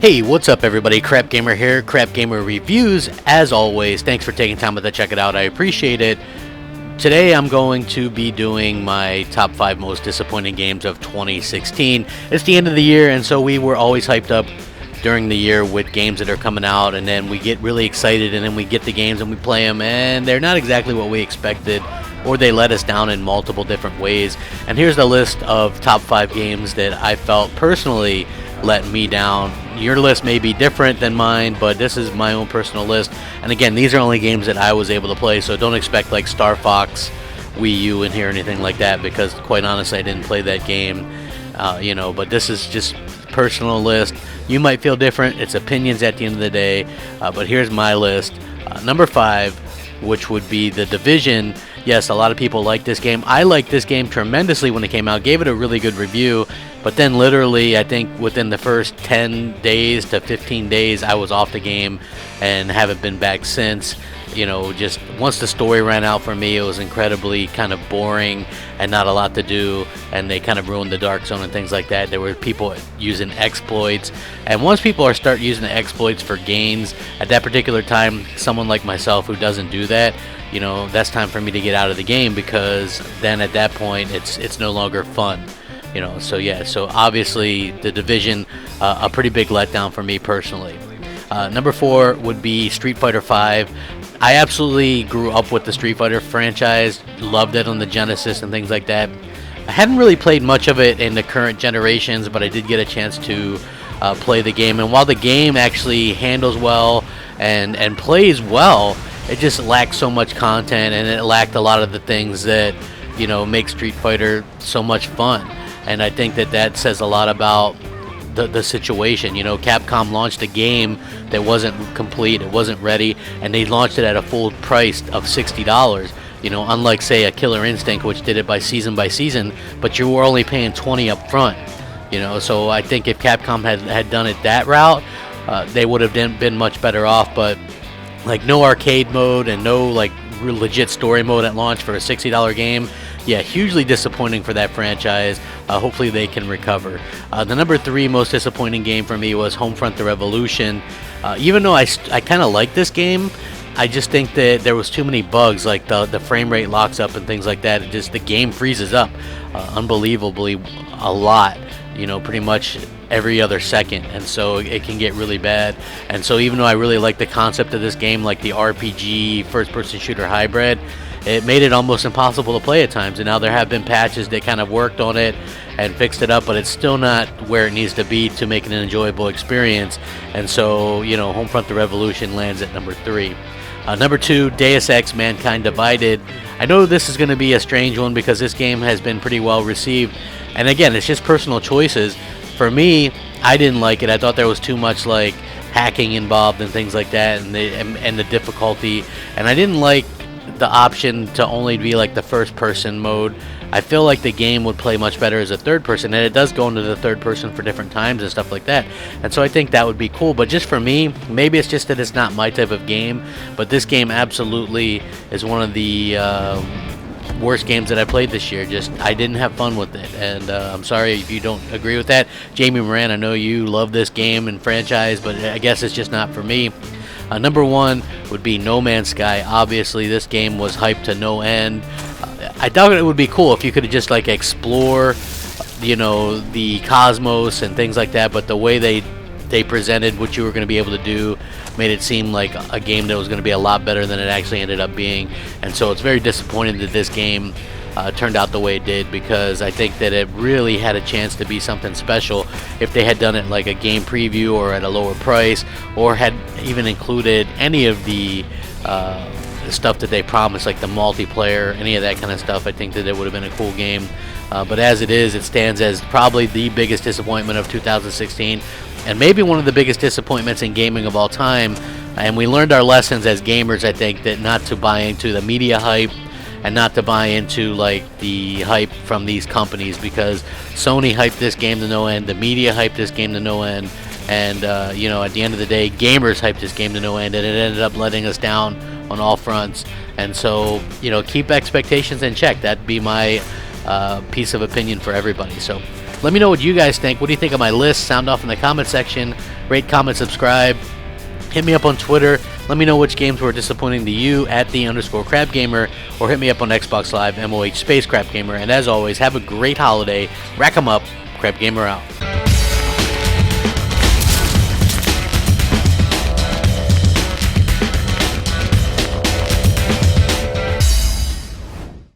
Hey, what's up everybody? Crapgamer here, Crapgamer Reviews. As always, thanks for taking time to check it out. I appreciate it. Today I'm going to be doing my top 5 most disappointing games of 2016. It's the end of the year, and so we were always hyped up during the year with games that are coming out, and then we get really excited, and then we get the games and we play them, and they're not exactly what we expected, or they let us down in multiple different ways. And here's the list of top 5 games that I felt personally let me down. Your list may be different than mine, but this is my own personal list. And again, these are only games that I was able to play, so don't expect like Star Fox, Wii U in here or anything like that, because quite honestly I didn't play that game. But this is just personal list. You might feel different. It's opinions at the end of the day, but here's my list. Number 5, which would be The Division. Yes, a lot of people like this game. I liked this game tremendously when it came out, gave it a really good review, but then literally I think within the first 10 days to 15 days I was off the game and haven't been back since. Just once the story ran out for me, it was incredibly kind of boring and not a lot to do, and they kind of ruined the Dark Zone and things like that. There were people using exploits, and once people start using the exploits for gains, at that particular time, someone like myself who doesn't do that, that's time for me to get out of the game, because then at that point it's no longer fun. So obviously The Division, a pretty big letdown for me personally. Number 4 would be Street Fighter V. I absolutely grew up with the Street Fighter franchise, loved it on the Genesis and things like that. I hadn't really played much of it in the current generations, but I did get a chance to play the game. And while the game actually handles well and plays well, it just lacked so much content, and it lacked a lot of the things that make Street Fighter so much fun. And I think that says a lot about the situation. Capcom launched a game that wasn't complete, it wasn't ready, and they launched it at a full price of $60. Unlike say a Killer Instinct, which did it by season, but you were only paying $20 up front. So I think if Capcom had done it that route, they would have been much better off. But like no arcade mode and no like legit story mode at launch for a $60 game. Yeah, hugely disappointing for that franchise. Hopefully they can recover. The number 3 most disappointing game for me was Homefront The Revolution. Even though I kind of like this game, I just think that there was too many bugs, like the frame rate locks up and things like that. The game freezes up unbelievably a lot, pretty much every other second, and so it can get really bad. And so even though I really like the concept of this game, like the RPG first-person shooter hybrid, it made it almost impossible to play at times. And now there have been patches that kind of worked on it and fixed it up, but it's still not where it needs to be to make it an enjoyable experience. And so, Homefront The Revolution lands at number 3. Number 2, Deus Ex Mankind Divided. I know this is going to be a strange one because this game has been pretty well received. And again, it's just personal choices. For me, I didn't like it. I thought there was too much like hacking involved and things like that, and the difficulty. And I didn't like the option to only be like the first person mode. I feel like the game would play much better as a third person, and it does go into the third person for different times and stuff like that, and so I think that would be cool. But just for me, maybe it's just that it's not my type of game, but this game absolutely is one of the worst games that I played this year. I didn't have fun with it, and I'm sorry if you don't agree with that. Jamie Moran, I know you love this game and franchise, but I guess it's just not for me. Number 1 would be No Man's Sky. Obviously, this game was hyped to no end. I thought it would be cool if you could just like explore, the cosmos and things like that. But the way they presented what you were going to be able to do made it seem like a game that was going to be a lot better than it actually ended up being. And so it's very disappointing that this game turned out the way it did, because I think that it really had a chance to be something special if they had done it like a game preview or at a lower price, or had even included any of the stuff that they promised, like the multiplayer, any of that kind of stuff. I think that it would have been a cool game. But as it is, it stands as probably the biggest disappointment of 2016, and maybe one of the biggest disappointments in gaming of all time. And we learned our lessons as gamers, I think, that not to buy into the media hype and not to buy into like the hype from these companies, because Sony hyped this game to no end, the media hyped this game to no end, and at the end of the day, gamers hyped this game to no end, and it ended up letting us down on all fronts. And so keep expectations in check. That'd be my piece of opinion for everybody. So let me know what you guys think. What do you think of my list? Sound off in the comment section. Rate, comment, subscribe. Hit me up on Twitter. Let me know which games were disappointing to you at @the_Crapgamer, or hit me up on Xbox Live, MOH Crapgamer. And as always, have a great holiday. Rack 'em up. Crapgamer out.